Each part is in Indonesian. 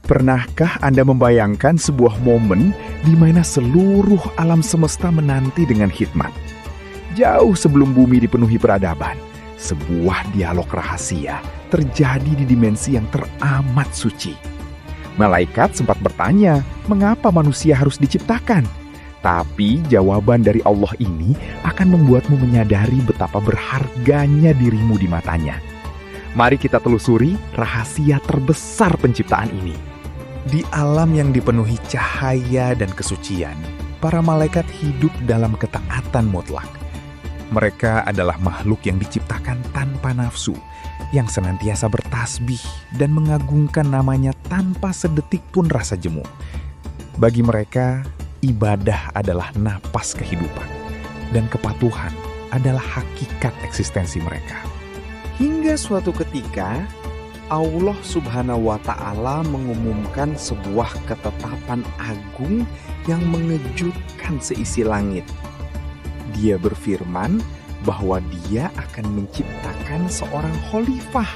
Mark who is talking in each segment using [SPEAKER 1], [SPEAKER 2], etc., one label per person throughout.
[SPEAKER 1] Pernahkah Anda membayangkan sebuah momen di mana seluruh alam semesta menanti dengan hikmat? Jauh sebelum bumi dipenuhi peradaban, sebuah dialog rahasia terjadi di dimensi yang teramat suci. Malaikat sempat bertanya, mengapa manusia harus diciptakan? Tapi jawaban dari Allah ini akan membuatmu menyadari betapa berharganya dirimu di matanya. Mari kita telusuri rahasia terbesar penciptaan ini. Di alam yang dipenuhi cahaya dan kesucian, para malaikat hidup dalam ketaatan mutlak. Mereka adalah makhluk yang diciptakan tanpa nafsu, yang senantiasa bertasbih dan mengagungkan namanya tanpa sedetik pun rasa jemu. Bagi mereka, ibadah adalah napas kehidupan, dan kepatuhan adalah hakikat eksistensi mereka. Hingga suatu ketika, Allah Subhanahu wa Ta'ala mengumumkan sebuah ketetapan agung yang mengejutkan seisi langit. Dia berfirman bahwa Dia akan menciptakan seorang khalifah,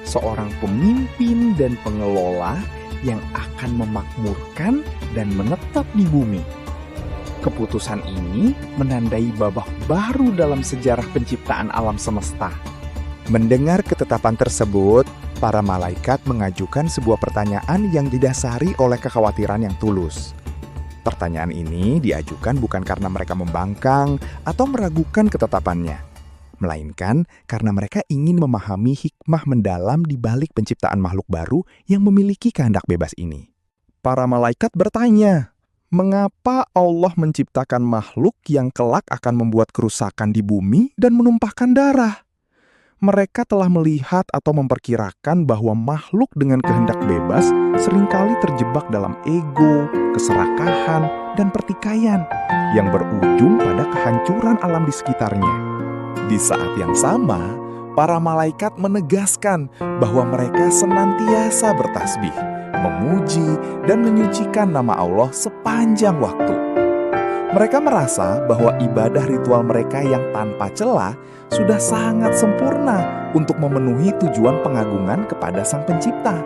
[SPEAKER 1] seorang pemimpin dan pengelola yang akan memakmurkan dan menetap di bumi. Keputusan ini menandai babak baru dalam sejarah penciptaan alam semesta. Mendengar ketetapan tersebut, para malaikat mengajukan sebuah pertanyaan yang didasari oleh kekhawatiran yang tulus. Pertanyaan ini diajukan bukan karena mereka membangkang atau meragukan ketetapannya, melainkan karena mereka ingin memahami hikmah mendalam di balik penciptaan makhluk baru yang memiliki kehendak bebas ini. Para malaikat bertanya, mengapa Allah menciptakan makhluk yang kelak akan membuat kerusakan di bumi dan menumpahkan darah? Mereka telah melihat atau memperkirakan bahwa makhluk dengan kehendak bebas seringkali terjebak dalam ego, keserakahan, dan pertikaian yang berujung pada kehancuran alam di sekitarnya. Di saat yang sama, para malaikat menegaskan bahwa mereka senantiasa bertasbih, memuji, dan menyucikan nama Allah sepanjang waktu. Mereka merasa bahwa ibadah ritual mereka yang tanpa celah sudah sangat sempurna untuk memenuhi tujuan pengagungan kepada Sang Pencipta.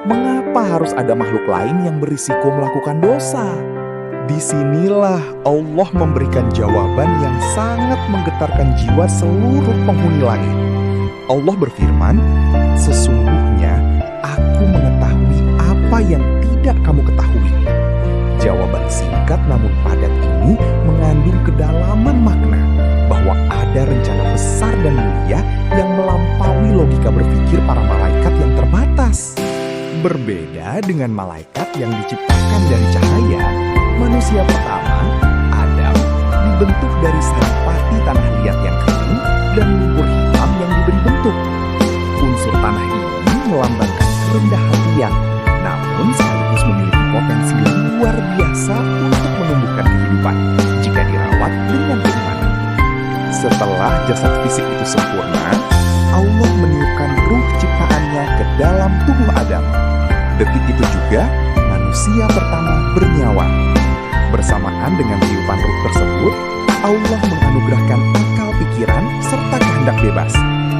[SPEAKER 1] Mengapa harus ada makhluk lain yang berisiko melakukan dosa? Disinilah Allah memberikan jawaban yang sangat menggetarkan jiwa seluruh penghuni langit. Allah berfirman, sesungguhnya Aku mengetahui apa yang tidak kamu ketahui. Jawaban singkat namun padat ini mengandung kedalaman makna bahwa ada rencana besar dan mulia yang melampaui logika berpikir para malaikat yang terbatas. Berbeda dengan malaikat yang diciptakan dari cahaya, manusia pertama, Adam, dibentuk dari saripati tanah liat yang kering dan lumpur hitam yang diberi bentuk. Unsur tanah ini melambangkan kerendahan hatian, namun sekaligus memiliki potensi luar biasa untuk menumbuhkan kehidupan jika dirawat dengan keimanan. Setelah jasad fisik itu sempurna, Allah meniupkan ruh ciptaannya ke dalam tubuh Adam. Detik itu juga manusia pertama bernyawa. Bersamaan dengan tiupan ruh tersebut, Allah menganugerahkan akal pikiran serta kehendak bebas.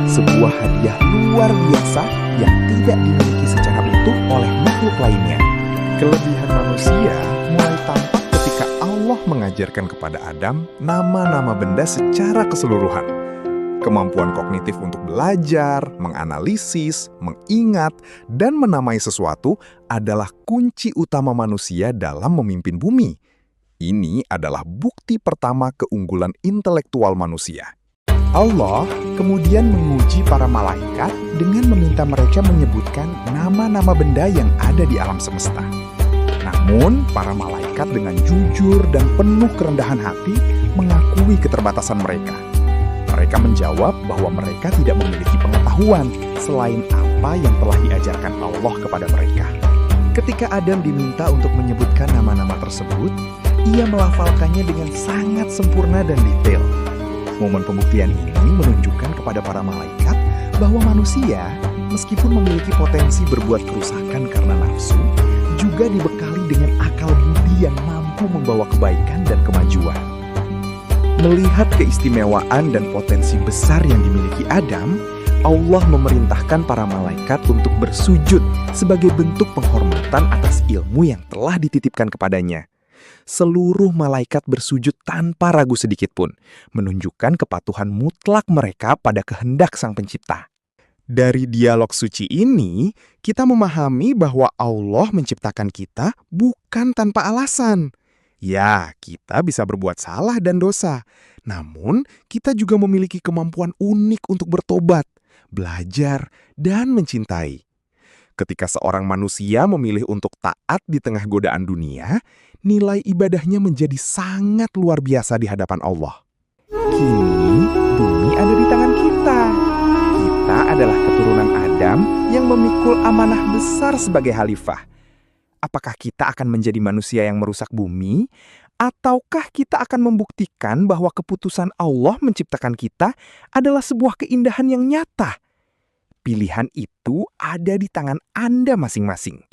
[SPEAKER 1] Sebuah hadiah luar biasa yang tidak dimiliki secara utuh oleh makhluk lainnya. Kelebihan manusia mulai tampak ketika Allah mengajarkan kepada Adam nama-nama benda secara keseluruhan. Kemampuan kognitif untuk belajar, menganalisis, mengingat, dan menamai sesuatu adalah kunci utama manusia dalam memimpin bumi. Ini adalah bukti pertama keunggulan intelektual manusia. Allah kemudian menguji para malaikat dengan meminta mereka menyebutkan nama-nama benda yang ada di alam semesta. Namun, para malaikat dengan jujur dan penuh kerendahan hati mengakui keterbatasan mereka. Mereka menjawab bahwa mereka tidak memiliki pengetahuan selain apa yang telah diajarkan Allah kepada mereka. Ketika Adam diminta untuk menyebutkan nama-nama tersebut, ia melafalkannya dengan sangat sempurna dan detail. Momen pembuktian ini menunjukkan kepada para malaikat bahwa manusia, meskipun memiliki potensi berbuat kerusakan karena nafsu, juga dibekali dengan akal budi yang mampu membawa kebaikan dan kemajuan. Melihat keistimewaan dan potensi besar yang dimiliki Adam,
[SPEAKER 2] Allah memerintahkan para malaikat untuk bersujud sebagai bentuk penghormatan atas ilmu yang telah dititipkan kepadanya. Seluruh malaikat bersujud tanpa ragu sedikit pun, menunjukkan kepatuhan mutlak mereka pada kehendak Sang Pencipta. Dari dialog suci ini, kita memahami bahwa Allah menciptakan kita bukan tanpa alasan. Ya, kita bisa berbuat salah dan dosa. Namun, kita juga memiliki kemampuan unik untuk bertobat, belajar, dan mencintai. Ketika seorang manusia memilih untuk taat di tengah godaan dunia, nilai ibadahnya menjadi sangat luar biasa di hadapan Allah. Kini, bumi ada di tangan kita. Kita adalah keturunan Adam yang memikul amanah besar sebagai khalifah. Apakah kita akan menjadi manusia yang merusak bumi? Ataukah kita akan membuktikan bahwa keputusan Allah menciptakan kita adalah sebuah keindahan yang nyata? Pilihan itu ada di tangan Anda masing-masing.